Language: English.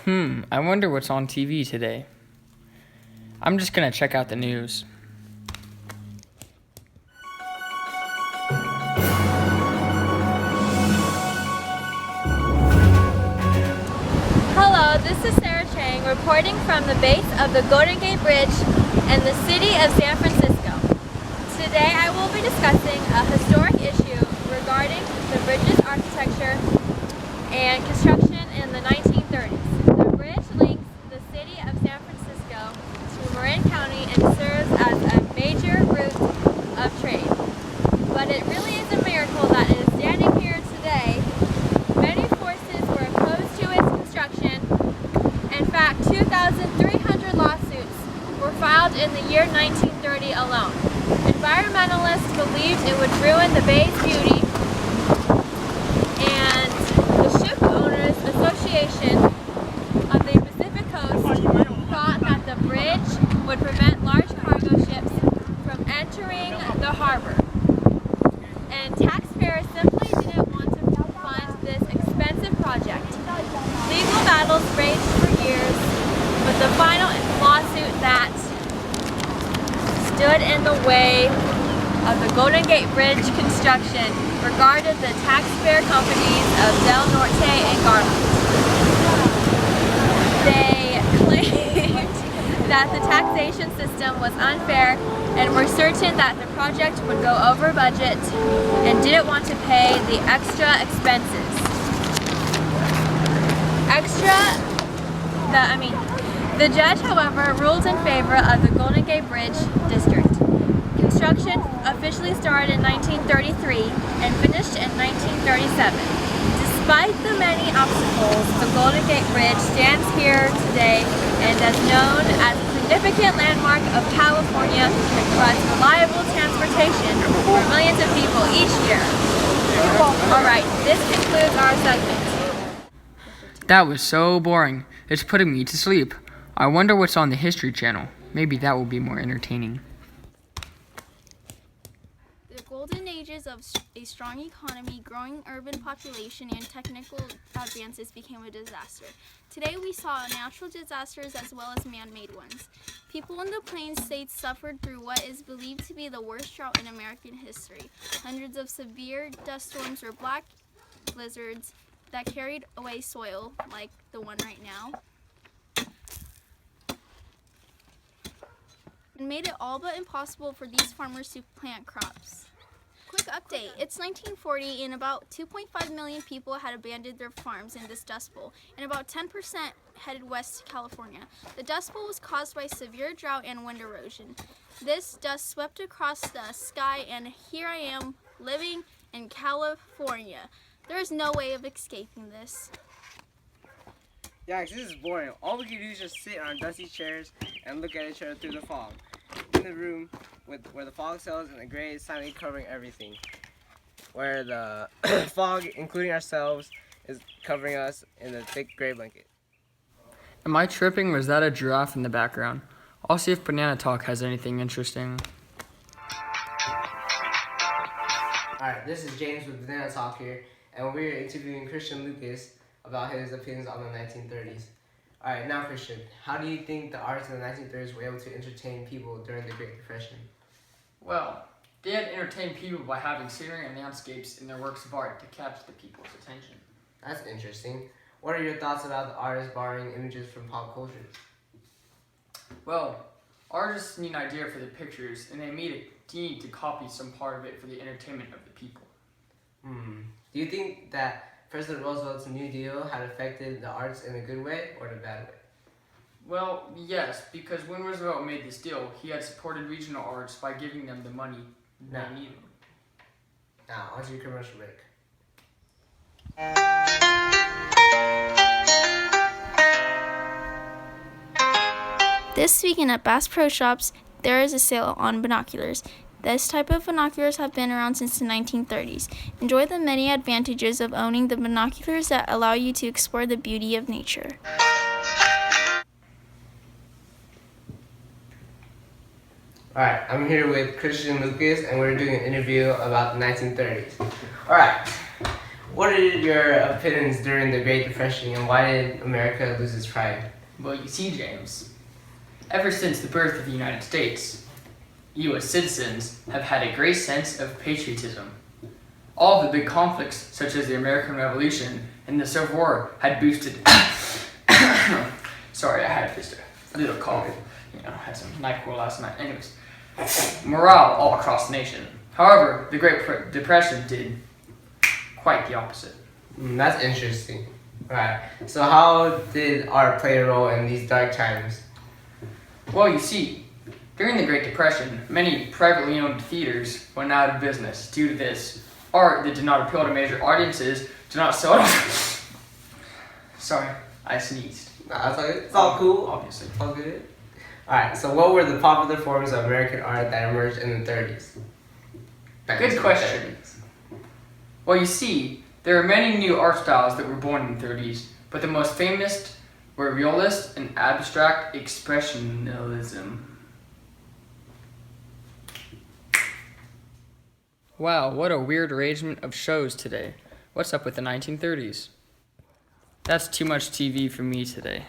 I wonder what's on TV today. I'm just gonna check out the news. Hello, this is Sarah Chang reporting from the base of the Golden Gate Bridge in the city of San Francisco. Today I will be discussing a historic issue regarding the bridge's architecture and construction in the 1930s. The bridge links the city of San Francisco to Marin County and serves as a major route of trade. But it really is a miracle that it is standing here today. Many forces were opposed to its construction. In fact, 2,300 lawsuits were filed in the year 1930 alone. Environmentalists believed it would ruin the bay's beauty, and the Ship Owners Association of the Pacific Coast thought that the bridge would prevent large cargo ships from entering the harbor. And taxpayers simply didn't want to fund this expensive project. Legal battles raged for years, but the final lawsuit that stood in the way of the Golden Gate Bridge construction regarded the taxpayer companies of Del Norte and Garland. They claimed that the taxation system was unfair and were certain that the project would go over budget and didn't want to pay the extra expenses. The judge, however, ruled in favor of the Golden Gate Bridge District. Construction officially started in 1933 and finished in 1937. Despite the many obstacles, the Golden Gate Bridge stands here today and is known as a significant landmark of California and provides reliable transportation for millions of people each year. Alright, this concludes our segment. That was so boring. It's putting me to sleep. I wonder what's on the History Channel. Maybe that will be more entertaining. The golden ages of a strong economy, growing urban population, and technical advances became a disaster. Today we saw natural disasters as well as man-made ones. People in the Plains states suffered through what is believed to be the worst drought in American history. Hundreds of severe dust storms or black blizzards that carried away soil, like the one right now, and made it all but impossible for these farmers to plant crops. Quick update, it's 1940 and about 2.5 million people had abandoned their farms in this dust bowl, and about 10% headed west to California. The dust bowl was caused by severe drought and wind erosion. This dust swept across the sky, and here I am living in California. There is no way of escaping this. Yeah, this is boring. All we can do is just sit on our dusty chairs and look at each other through the fog. In the room where the fog settles and the gray is silently covering everything. Where the fog, including ourselves, is covering us in the thick gray blanket. Am I tripping, or is that a giraffe in the background? I'll see if Banana Talk has anything interesting. Alright, this is James with Banana Talk here, and we're interviewing Christian Lucas about his opinions on the 1930s. Alright, now Christian, how do you think the artists in the 1930s were able to entertain people during the Great Depression? Well, they had entertained people by having scenery and landscapes in their works of art to catch the people's attention. That's interesting. What are your thoughts about the artists borrowing images from pop culture? Well, artists need an idea for the pictures, and they need to copy some part of it for the entertainment of the people. Do you think that President Roosevelt's New Deal had affected the arts in a good way or in a bad way? Well, yes, because when Roosevelt made this deal, he had supported regional arts by giving them the money they needed. Now, onto your commercial break. This weekend at Bass Pro Shops, there is a sale on binoculars. This type of binoculars have been around since the 1930s. Enjoy the many advantages of owning the binoculars that allow you to explore the beauty of nature. Alright, I'm here with Christian Lucas, and we're doing an interview about the 1930s. Alright, what are your opinions during the Great Depression and why did America lose its pride? Well, you see, James, ever since the birth of the United States, U.S. citizens have had a great sense of patriotism. All of the big conflicts, such as the American Revolution and the Civil War, had boosted. Sorry, I had just a little cough. I had some NyQuil last night. Anyways, morale all across the nation. However, the Great Depression did quite the opposite. That's interesting. Right. So how did art play a role in these dark times? Well, you see, during the Great Depression, many privately owned theaters went out of business. Due to this, art that did not appeal to major audiences did not sell. Sorry, I sneezed. Nah, it's all cool. Obviously. All good. Alright, so what were the popular forms of American art that emerged in the 30s? Good question. Well, you see, there are many new art styles that were born in the 30s, but the most famous were realist and abstract expressionism. Wow, what a weird arrangement of shows today. What's up with the 1930s? That's too much TV for me today.